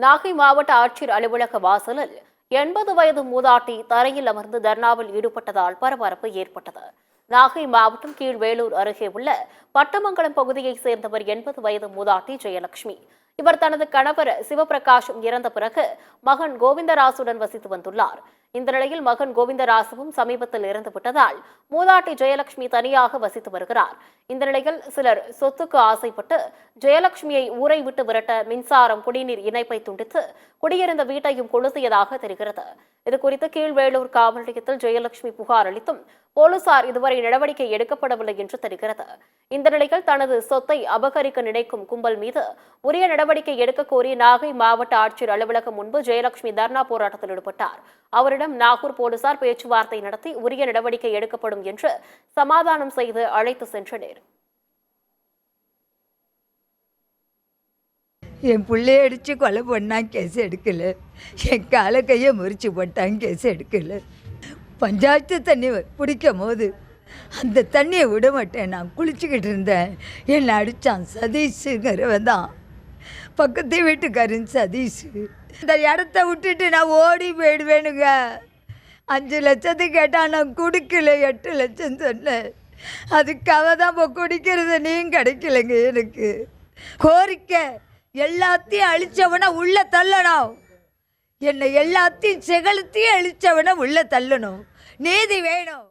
நாகை மாவட்ட ஆட்சியர் அலுவலக வாசலில் 80 வயது மூதாட்டி தரையில் அமர்ந்து தர்ணாவில் ஈடுபட்டதால் பரபரப்பு ஏற்பட்டது. நாகை மாவட்டம் கீழ்வேளூர் அருகே உள்ள பட்டமங்கலம் பகுதியைச் சேர்ந்தவர் 80 வயது மூதாட்டி ஜெயலட்சுமி. இவர் தனது கணவர் சிவபிரகாஷும் இறந்த பிறகு மகன் கோவிந்தராசுடன் வசித்து வந்துள்ளார். இந்த நிலையில் மகன் கோவிந்தராசுவும் சமீபத்தில் இறந்து விட்டதால் மூதாட்டி ஜெயலட்சுமி தனியாக வசித்து வருகிறார். இந்த நிலையில் சிலர் சொத்துக்கு ஆசைப்பட்டு ஜெயலட்சுமியை ஊரை விட்டு விரட்ட மின்சாரம், குடிநீர் இணைப்பை துண்டித்து குடியிருந்த வீட்டையும் கொளுத்தியதாக தெரிகிறது. இதுகுறித்து கீழ்வேளூர் காவல் நிலையத்தில் ஜெயலட்சுமி புகார் அளித்தும் போலீசார் இதுவரை நடவடிக்கை எடுக்கப்படவில்லை என்று தெரிகிறது. இந்த நிலையில் தனது சொத்தை அபகரிக்க நினைக்கும் கும்பல் மீது உரிய நடவடிக்கை எடுக்க கோரி நாகை மாவட்ட ஆட்சியர் அலுவலகம் முன்பு ஜெயலட்சுமி தர்ணா போராட்டத்தில் ஈடுபட்டார். அவரிடம் நாகூர் போலீசார் பேச்சுவார்த்தை நடத்தி உரிய நடவடிக்கை எடுக்கப்படும் என்று சமாதானம் செய்து அழைத்து சென்றனர். என் பிள்ளைய அடித்து கொலை பண்ணா கேஸ் எடுக்கல, என் காலை கையை முறிச்சு போட்டான் கேஸ் எடுக்கல. பஞ்சாயத்து தண்ணி பிடிக்கும் போது அந்த தண்ணியை விட மாட்டேன், நான் குளிச்சுக்கிட்டு இருந்தேன். என்னை அடித்தான் சதீஷுங்கிறவன் தான், பக்கத்து வீட்டுக்காரன் சதீஷ். இந்த இடத்த விட்டுட்டு நான் ஓடி போயிடுவேனுங்க. 5 லட்சத்துக்கு கேட்டால் நான் கொடுக்கல, 8 லட்சம் சொன்னேன். அதுக்காக தான் இப்போ குடிக்கிறது நீயும் கிடைக்கலைங்க. எனக்கு கோரிக்கை எல்லாத்தையும் அழிச்சவனை உள்ள தள்ளணும், என்னை எல்லாத்தையும் செகலத்தையும் அழிச்சவனை உள்ள தள்ளணும். நீதி வேணும்.